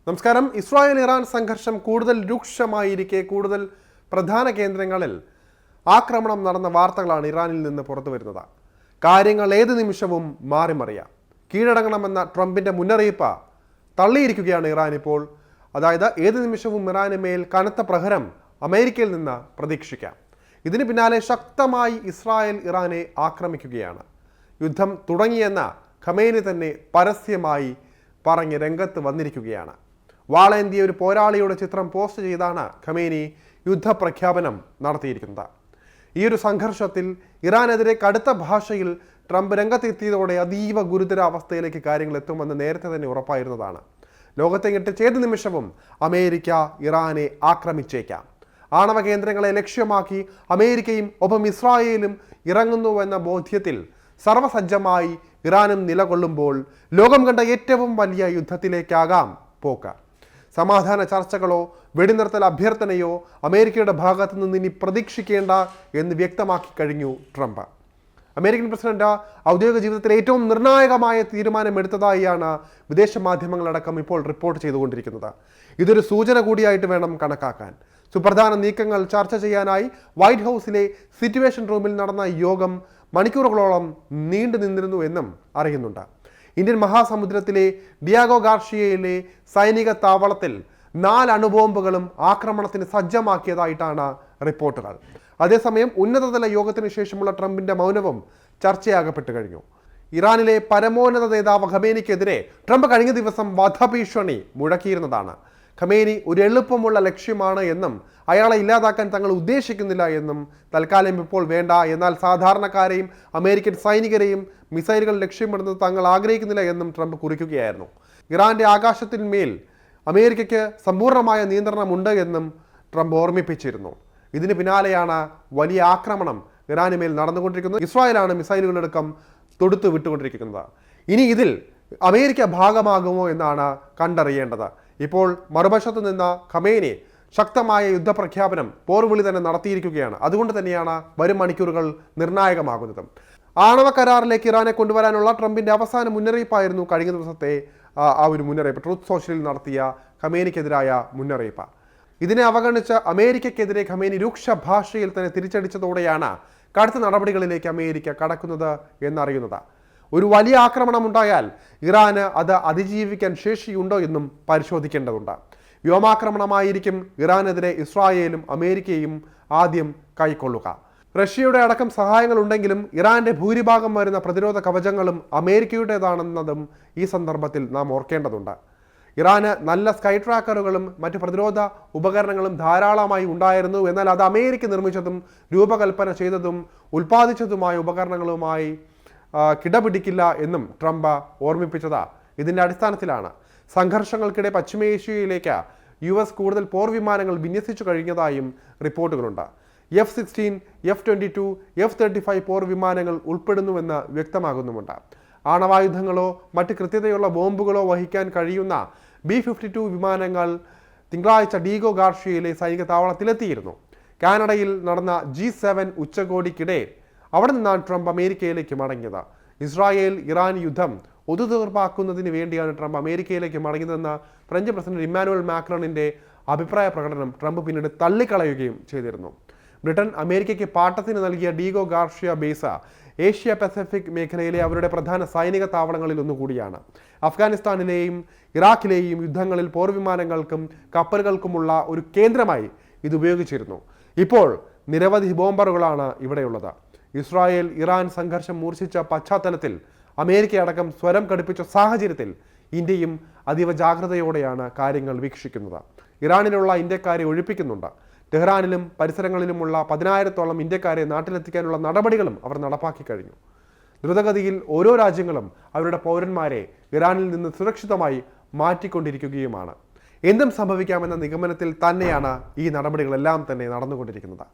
നമസ്കാരം. Israel Iran സംഘർഷം കൂടുതൽ രൂക്ഷമായിരിക്കെ കൂടുതൽ പ്രധാന കേന്ദ്രങ്ങളിൽ ആക്രമണം നടന്ന വാർത്തകളാണ് ഇറാനിൽ നിന്ന് പുറത്തു വരുന്നത്. കാര്യങ്ങൾ ഏത് നിമിഷവും മാറിമറിയാം. കീഴടങ്ങണമെന്ന ട്രംപിന്റെ മുന്നറിയിപ്പ് തള്ളിയിരിക്കുകയാണ് ഇറാൻ ഇപ്പോൾ. അതായത് ഏത് നിമിഷവും ഇറാന് മേൽ കനത്ത പ്രഹരം അമേരിക്കയിൽ നിന്ന് പ്രതീക്ഷിക്കാം. ഇതിന് പിന്നാലെ ശക്തമായി ഇസ്രായേൽ ഇറാനെ ആക്രമിക്കുകയാണ്. യുദ്ധം തുടങ്ങിയെന്ന ഖമേനി തന്നെ പരസ്യമായി പറഞ്ഞ് രംഗത്ത് വന്നിരിക്കുകയാണ്. വാളേന്തിയ ഒരു പോരാളിയുടെ ചിത്രം പോസ്റ്റ് ചെയ്താണ് ഖമേനി യുദ്ധപ്രഖ്യാപനം നടത്തിയിരിക്കുന്നത്. ഈ ഒരു സംഘർഷത്തിൽ ഇറാനെതിരെ കടുത്ത ഭാഷയിൽ ട്രംപ് രംഗത്തെത്തിയതോടെ അതീവ ഗുരുതര അവസ്ഥയിലേക്ക് കാര്യങ്ങൾ എത്തുമെന്ന് നേരത്തെ തന്നെ ഉറപ്പായിരുന്നതാണ്. ലോകത്തെ ഞെട്ടിച്ച് ഏത് നിമിഷവും അമേരിക്ക ഇറാനെ ആക്രമിച്ചേക്കാം. ആണവ കേന്ദ്രങ്ങളെ ലക്ഷ്യമാക്കി അമേരിക്കയും ഒപ്പം ഇസ്രായേലും ഇറങ്ങുന്നുവെന്ന ബോധ്യത്തിൽ സർവസജ്ജമായി ഇറാനും നിലകൊള്ളുമ്പോൾ ലോകം കണ്ട ഏറ്റവും വലിയ യുദ്ധത്തിലേക്കാകാം പോക്ക്. സമാധാന ചർച്ചകളോ വെടിനിർത്തൽ അഭ്യർത്ഥനയോ അമേരിക്കയുടെ ഭാഗത്തു നിന്ന് ഇനി പ്രതീക്ഷിക്കേണ്ട എന്ന് വ്യക്തമാക്കി കഴിഞ്ഞു ട്രംപ്. അമേരിക്കൻ പ്രസിഡന്റ് ഔദ്യോഗിക ജീവിതത്തിലെ ഏറ്റവും നിർണായകമായ തീരുമാനമെടുത്തതായാണ് വിദേശ മാധ്യമങ്ങളടക്കം ഇപ്പോൾ റിപ്പോർട്ട് ചെയ്തുകൊണ്ടിരിക്കുന്നത്. ഇതൊരു സൂചന കൂടിയായിട്ട് വേണം കണക്കാക്കാൻ. സുപ്രധാന നീക്കങ്ങൾ ചർച്ച ചെയ്യാനായി വൈറ്റ് ഹൗസിലെ സിറ്റുവേഷൻ റൂമിൽ നടന്ന യോഗം മണിക്കൂറുകളോളം നീണ്ടു നിന്നിരുന്നു എന്നും അറിയുന്നുണ്ട്. ഇന്ത്യൻ മഹാസമുദ്രത്തിലെ ഡിയാഗോ ഗാർഷിയയിലെ സൈനിക താവളത്തിൽ 4 അണുബോംബുകളും ആക്രമണത്തിന് സജ്ജമാക്കിയതായിട്ടാണ് റിപ്പോർട്ടുകൾ. അതേസമയം ഉന്നതതല യോഗത്തിന് ശേഷമുള്ള ട്രംപിന്റെ മൗനവും ചർച്ചയാകപ്പെട്ടു കഴിഞ്ഞു. ഇറാനിലെ പരമോന്നത നേതാവ് ഖമേനിക്കെതിരെ ട്രംപ് കഴിഞ്ഞ ദിവസം വധഭീഷണി മുഴക്കിയിരുന്നതാണ്. ഖമേനി ഒരു എളുപ്പമുള്ള ലക്ഷ്യമാണ് എന്നും അയാളെ ഇല്ലാതാക്കാൻ തങ്ങൾ ഉദ്ദേശിക്കുന്നില്ല എന്നും തൽക്കാലം ഇപ്പോൾ വേണ്ട, എന്നാൽ സാധാരണക്കാരെയും അമേരിക്കൻ സൈനികരെയും മിസൈലുകൾ ലക്ഷ്യമിടുന്നത് തങ്ങൾ ആഗ്രഹിക്കുന്നില്ല എന്നും ട്രംപ് കുറിക്കുകയായിരുന്നു. ഇറാന്റെ ആകാശത്തിന്മേൽ അമേരിക്കയ്ക്ക് സമ്പൂർണ്ണമായ നിയന്ത്രണമുണ്ട് എന്നും ട്രംപ് ഓർമ്മിപ്പിച്ചിരുന്നു. ഇതിന് പിന്നാലെയാണ് വലിയ ആക്രമണം ഇറാന് മേൽ നടന്നുകൊണ്ടിരിക്കുന്നത്. ഇസ്രായേലാണ് മിസൈലുകളടക്കം തൊടുത്തു വിട്ടുകൊണ്ടിരിക്കുന്നത്. ഇനി ഇതിൽ അമേരിക്ക ഭാഗമാകുമോ എന്നാണ് കണ്ടറിയേണ്ടത്. ഇപ്പോൾ മറുവശത്ത് നിന്ന് ഖമേനി ശക്തമായ യുദ്ധപ്രഖ്യാപനം പോർവിളി തന്നെ നടത്തിയിരിക്കുകയാണ്. അതുകൊണ്ട് തന്നെയാണ് വരും മണിക്കൂറുകൾ നിർണായകമാകുന്നത്. ആണവ കരാറിലേക്ക് ഇറാനെ കൊണ്ടുവരാനുള്ള ട്രംപിന്റെ അവസാന മുന്നറിയിപ്പായിരുന്നു കഴിഞ്ഞ ദിവസത്തെ ആ ഒരു മുന്നറിയിപ്പ്, ട്രൂത്ത് സോഷ്യലിൽ നടത്തിയ ഖമേനിക്കെതിരായ മുന്നറിയിപ്പ്. ഇതിനെ അവഗണിച്ച് അമേരിക്കയ്ക്കെതിരെ ഖമേനി രൂക്ഷ ഭാഷയിൽ തന്നെ തിരിച്ചടിച്ചതോടെയാണ് കടുത്ത നടപടികളിലേക്ക് അമേരിക്ക കടക്കുന്നത് എന്നറിയുന്നത്. ഒരു വലിയ ആക്രമണം ഉണ്ടായാൽ ഇറാന് അത് അതിജീവിക്കാൻ ശേഷിയുണ്ടോ എന്നും പരിശോധിക്കേണ്ടതുണ്ട്. വ്യോമാക്രമണമായിരിക്കും ഇറാനെതിരെ ഇസ്രായേലും അമേരിക്കയും ആദ്യം കൈക്കൊള്ളുക. റഷ്യയുടെ അടക്കം സഹായങ്ങൾ ഉണ്ടെങ്കിലും ഇറാന്റെ ഭൂരിഭാഗം വരുന്ന പ്രതിരോധ കവചങ്ങളും അമേരിക്കയുടേതാണെന്നതും ഈ സന്ദർഭത്തിൽ നാം ഓർക്കേണ്ടതുണ്ട്. ഇറാന് നല്ല സ്കൈ ട്രാക്കറുകളും മറ്റു പ്രതിരോധ ഉപകരണങ്ങളും ധാരാളമായി ഉണ്ടായിരുന്നു. എന്നാൽ അത് അമേരിക്ക നിർമ്മിച്ചതും രൂപകൽപ്പന ചെയ്തതും ഉൽപ്പാദിച്ചതുമായ ഉപകരണങ്ങളുമായി കിടപിടിക്കില്ല എന്നും ട്രംപ് ഓർമ്മിപ്പിച്ചത് ഇതിൻ്റെ അടിസ്ഥാനത്തിലാണ്. സംഘർഷങ്ങൾക്കിടെ പശ്ചിമേഷ്യയിലേക്ക് US കൂടുതൽ പോർ വിമാനങ്ങൾ വിന്യസിച്ചു കഴിഞ്ഞതായും റിപ്പോർട്ടുകളുണ്ട്. F-16, F-22, F-35 പോർ വിമാനങ്ങൾ ഉൾപ്പെടുന്നുവെന്ന് വ്യക്തമാകുന്നുമുണ്ട്. ആണവായുധങ്ങളോ മറ്റ് കൃത്യതയുള്ള ബോംബുകളോ വഹിക്കാൻ കഴിയുന്ന B-52 വിമാനങ്ങൾ തിങ്കളാഴ്ച ഡീഗോ ഗാർഷിയയിലെ സൈനിക താവളത്തിലെത്തിയിരുന്നു. കാനഡയിൽ നടന്ന G7 ഉച്ചകോടിക്കിടെ അവിടെ നിന്നാണ് ട്രംപ് അമേരിക്കയിലേക്ക് മടങ്ങിയത്. ഇസ്രായേൽ ഇറാൻ യുദ്ധം ഒത്തുതീർപ്പാക്കുന്നതിന് വേണ്ടിയാണ് ട്രംപ് അമേരിക്കയിലേക്ക് മടങ്ങിയതെന്ന ഫ്രഞ്ച് പ്രസിഡന്റ് ഇമ്മാനുവൽ മാക്രോണിന്റെ അഭിപ്രായ പ്രകടനം ട്രംപ് പിന്നീട് തള്ളിക്കളയുകയും ചെയ്തിരുന്നു. ബ്രിട്ടൻ അമേരിക്കയ്ക്ക് പാട്ടത്തിന് നൽകിയ Diego Garcia base Asia Pacific മേഖലയിലെ അവരുടെ പ്രധാന സൈനിക താവളങ്ങളിൽ ഒന്നുകൂടിയാണ്. അഫ്ഗാനിസ്ഥാനിലെയും ഇറാഖിലെയും യുദ്ധങ്ങളിൽ പോർവിമാനങ്ങൾക്കും കപ്പലുകൾക്കുമുള്ള ഒരു കേന്ദ്രമായി ഇത് ഉപയോഗിച്ചിരുന്നു. ഇപ്പോൾ നിരവധി ബോംബറുകളാണ് ഇവിടെയുള്ളത്. ഇസ്രായേൽ ഇറാൻ സംഘർഷം മൂർച്ഛിച്ച പശ്ചാത്തലത്തിൽ അമേരിക്കയടക്കം സ്വരം കടുപ്പിച്ച സാഹചര്യത്തിൽ ഇന്ത്യയും അതീവ ജാഗ്രതയോടെയാണ് കാര്യങ്ങൾ വീക്ഷിക്കുന്നത്. ഇറാനിലുള്ള ഇന്ത്യക്കാരെ ഒഴിപ്പിക്കുന്നുണ്ട്. ടെഹ്റാനിലും പരിസരങ്ങളിലുമുള്ള 10,000-ഓളം ഇന്ത്യക്കാരെ നാട്ടിലെത്തിക്കാനുള്ള നടപടികളും അവർ നടപ്പാക്കി കഴിഞ്ഞു. ദ്രുതഗതിയിൽ ഓരോ രാജ്യങ്ങളും അവരുടെ പൗരന്മാരെ ഇറാനിൽ നിന്ന് സുരക്ഷിതമായി മാറ്റിക്കൊണ്ടിരിക്കുകയുമാണ്. എന്തും സംഭവിക്കാമെന്ന നിഗമനത്തിൽ തന്നെയാണ് ഈ നടപടികളെല്ലാം തന്നെ നടന്നുകൊണ്ടിരിക്കുന്നത്.